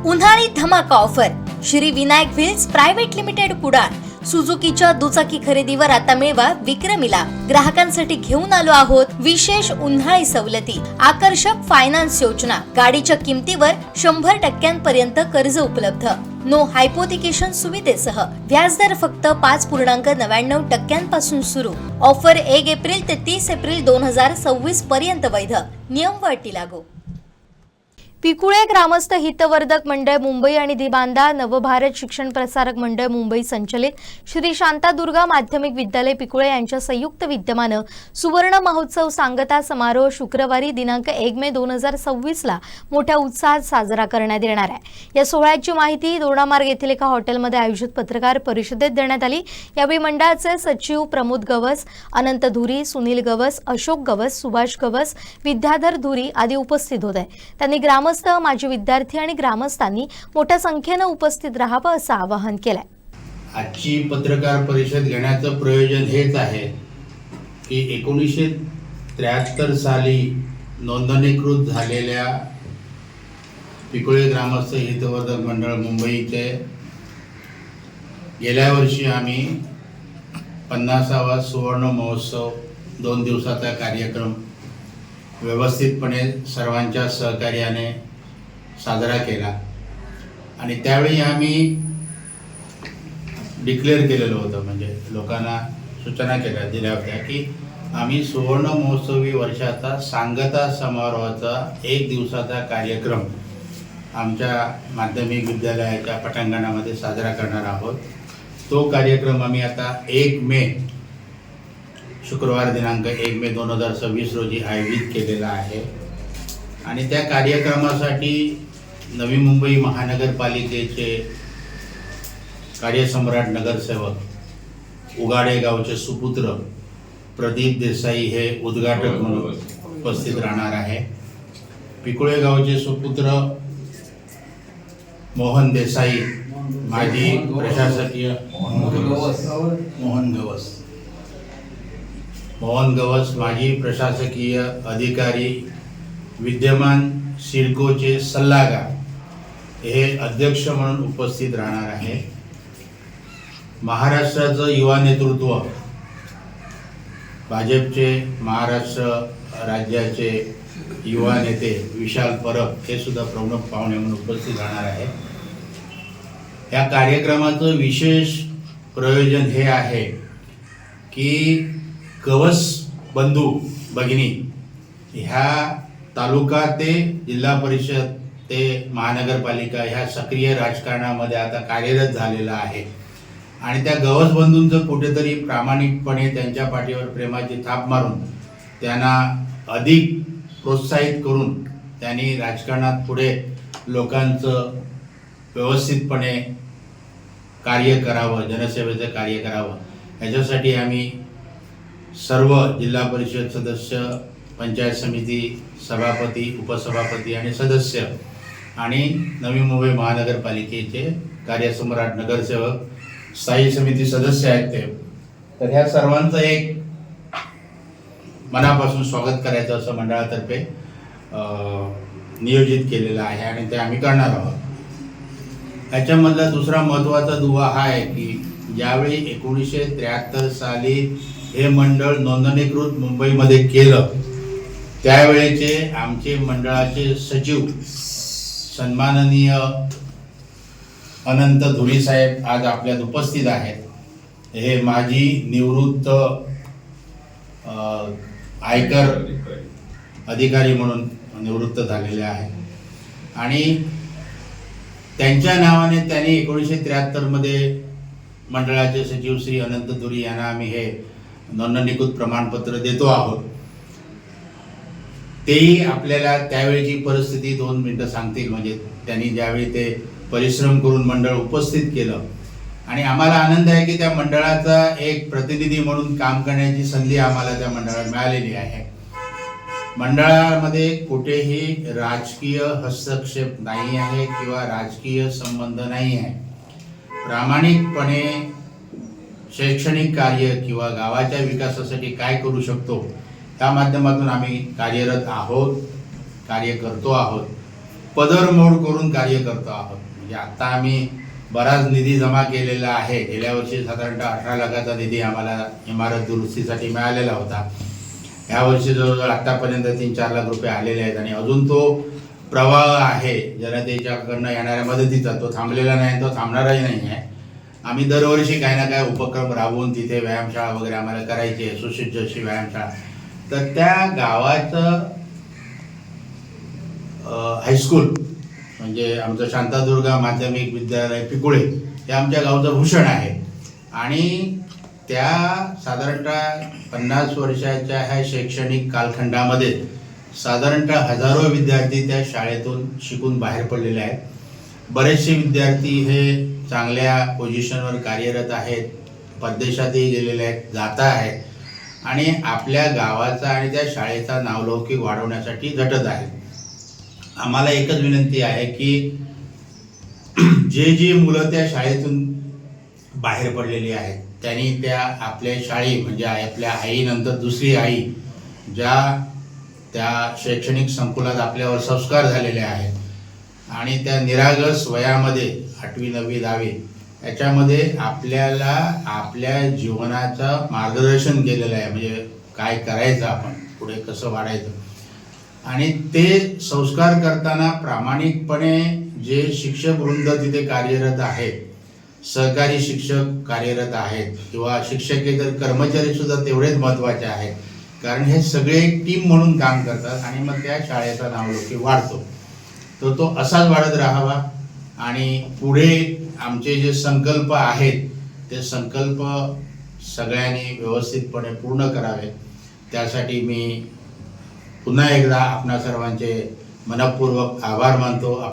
उन्हाळी धमाका offer Shri Vinayak wheels private limited Kudal. सुझुकीच्या दुचाकी खरेदीवर आता मिळवा विक्रमीला. ग्राहकांसाठी घेऊन आलो आहोत विशेष उन्हाळी सवलती, आकर्षक फायनान्स योजना, गाडीच्या किमतीवर 100% कर्ज उपलब्ध, नो हायपोथिकेशन सुविधेसह, व्याजदर फक्त 5.99% पासून सुरू. ऑफर 1 एप्रिल ते 30 एप्रिल 2026 पर्यंत वैध. नियम व अटी लागू. पिकुळे ग्रामस्थ हितवर्धक मंडळ मुंबई आणि दिबांदा नवभारत शिक्षण प्रसारक मंडळ मुंबई संचलित श्री शांतादुर्गा माध्यमिक विद्यालय पिकुळे यांच्या संयुक्त विद्यमानं सुवर्ण महोत्सव सांगता समारोह शुक्रवारी दिनांक 1 मे 2026 ला मोठ्या उत्साहात साजरा करण्यात येणार आहे. या सोहळ्याची माहिती दोडामार्ग येथील एका हॉटेलमध्ये आयोजित पत्रकार परिषदेत देण्यात आली. यावेळी मंडळाचे सचिव प्रमोद गवस, अनंत धुरी, सुनील गवस, अशोक गवस, सुभाष गवस, विद्याधर धुरी आदी उपस्थित होते. त्यांनी ग्रामस्थ, माजी विद्यार्थी आणि ग्रामस्थांनी मोठ्या संख्येने उपस्थित राहावं असं आवाहन केलंय. आजची पत्रकार परिषद घेण्याचं प्रयोजन हेच आहे की 1973 साली नोंदणीकृत झालेल्या पिकुळे ग्रामस्थ हितवर्धक मंडळ मुंबईचे गेल्या वर्षी आम्ही 50वा सुवर्ण महोत्सव 2 दिवसाचा कार्यक्रम व्यवस्थितपणे सर्वांच्या सहकार्याने साजरा केला आणि त्यावेळी आम्ही डिक्लेअर केलेलं होतं, म्हणजे लोकांना सूचना दिल्या होत्या की आम्ही सुवर्ण महोत्सवी वर्षाचा सांगता समारोहाचा 1 दिवसाचा कार्यक्रम आमच्या माध्यमिक विद्यालयाच्या पटांगणामध्ये साजरा करणार आहोत. तो कार्यक्रम आम्ही आता 1 मे शुक्रवार दिनांक 1 मे 2026 रोजी आयोजित केलेला आहे आणि त्या कार्यक्रमासाठी नवी मुंबई महानगरपालिकेचे कार्यसम्राट नगरसेवक उगाडे गावचे सुपुत्र प्रदीप देसाई हे उद्घाटक म्हणून उपस्थित राहणार आहे. पिकुळे गावचे सुपुत्र मोहन देसाई, माजी प्रशासकीय मोहन गवस, माजी प्रशासकीय अधिकारी, विद्यमान सिडकोचे सल्लागार हे अध्यक्ष म्हणून उपस्थित राहणार आहे. महाराष्ट्राचं युवा नेतृत्व, भाजपचे महाराष्ट्र राज्याचे युवा नेते विशाल परब हे सुद्धा प्रमुख पाहुणे म्हणून उपस्थित राहणार आहे. या कार्यक्रमाचं विशेष प्रयोजन हे आहे की गवस बंधू भगिनी ह्या तालुका ते जिल्हा परिषद ते महानगरपालिका ह्या सक्रिय राजकारणामध्ये आता कार्यरत झालेला आहे आणि त्या गवस बंधूंचं कुठेतरी प्रामाणिकपणे त्यांच्या पाठीवर प्रेमाची थाप मारून त्यांना अधिक प्रोत्साहित करून त्यांनी राजकारणात पुढे लोकांचं व्यवस्थितपणे कार्य करावं, जनसेवेचं कार्य करावं, याच्यासाठी आम्ही सर्व जिल्हा परिषद सदस्य, पंचायत समिती सभापती, उपसभापती आणि सदस्य आणि नवी मुंबई महानगरपालिकेचे कार्यसम्राट नगरसेवक, स्थायी समिती सदस्य आहेत ते, तर ह्या सर्वांचं एक मनापासून स्वागत करायचं असं मंडळातर्फे नियोजित केलेलं आहे आणि ते आम्ही करणार आहोत. ह्याच्यामधला दुसरा महत्त्वाचा दुवा हा आहे की ज्यावेळी 1973 साली हे मंडळ नोंदणीकृत मुंबईमध्ये केलं त्यावेळेचे आमचे मंडळाचे सचिव सन्माननीय अनंत धुरी साहेब आज आपल्यात उपस्थित आहेत. हे माजी निवृत्त आयकर अधिकारी म्हणून निवृत्त झालेले आहेत आणि त्यांच्या नावाने त्यांनी 1973 मध्ये मंडळाचे सचिव श्री अनंत धुरी यांना आम्ही हे नोंदणीकृत प्रमाणपत्र देतो आहोत. तेही आपल्याला त्यावेळची परिस्थिती 2 मिनिटं सांगतील, म्हणजे त्यांनी ज्यावेळी ते परिश्रम करून मंडळ उपस्थित केलं आणि आम्हाला आनंद आहे की त्या मंडळाचा एक प्रतिनिधी म्हणून काम करण्याची संधी आम्हाला त्या मंडळात मिळालेली आहे. मंडळामध्ये कुठेही राजकीय हस्तक्षेप नाही आहे किंवा राजकीय संबंध नाही आहे. प्रामाणिकपणे शैक्षणिक कार्य किंवा गावाच्या विकासासाठी काय करू शकतो त्या माध्यमातून आम्ही कार्यरत आहोत, कार्य करतो आहोत पदरमोड करून कार्य करतो आहोत. म्हणजे आता आम्ही बराच निधी जमा केलेला आहे. गेल्या वर्षी साधारणतः 18 लाखाचा निधी आम्हाला इमारत दुरुस्तीसाठी मिळालेला होता. यावर्षी जवळजवळ आतापर्यंत 3-4 लाख रुपये आलेले आहेत आणि अजून तो प्रवाह आहे जनतेच्याकडनं येणाऱ्या मदतीचा. तो थांबलेला नाही, तो थांबणारही नाही आहे. आम्ही दरवर्षी काही ना काही उपक्रम राबवून तिथे व्यायामशाळा वगैरे आम्हाला करायची आहे, सुसज्ज अशी व्यायामशाळा. तर त्या गावाचं हायस्कूल म्हणजे आमचं शांतादुर्गा माध्यमिक विद्यालय पिकुळे हे आमच्या गावचं भूषण आहे आणि त्या साधारणतः 50 वर्षाच्या ह्या शैक्षणिक कालखंडामध्ये साधारणतः हजारो विद्यार्थी त्या शाळेतून शिकून बाहेर पडलेले आहेत. बरेचसे विद्यार्थी हे चांगल्या पोझिशनवर कार्यरत आहेत, परदेशातही गेलेले आहेत, जात आहेत आणि आपल्या गावाचा आणि त्या शाळेचा नावलौकिक वाढवण्यासाठी झटत आहेत. आम्हाला एकच विनंती आहे की जी मुलं त्या शाळेतून बाहेर पडलेली आहेत त्यांनी त्या आपल्या शाळी म्हणजे आपल्या आईनंतर दुसरी आई ज्या त्या शैक्षणिक संकुलात आपल्यावर संस्कार झालेले आहेत आणि त्या निरागस वयामध्ये 8वी 9वी 10वी याच्यामध्ये आपल्याला आपल्या जीवनाचं मार्गदर्शन केलेलं आहे. म्हणजे काय करायचं, आपण पुढे कसं वाढायचं आणि ते संस्कार करताना प्रामाणिकपणे जे शिक्षक वृंद तिथे कार्यरत आहेत, सहकारी शिक्षक कार्यरत आहेत किंवा शिक्षकेतर कर्मचारी सुद्धा तेवढेच महत्त्वाचे आहेत. कारण हे सगळे टीम म्हणून काम करतात आणि मग त्या शाळेचा नावलौकिक वाढतो. तर तो असाच वाढत राहावा आणि पुढे आमचे जे संकल्प आहेत ते संकल्प सगळ्यांनी व्यवस्थितपणे पूर्ण करावे. त्यासाठी मी पुन्हा एकदा आपणा सर्वांचे मनःपूर्वक आभार मानतो.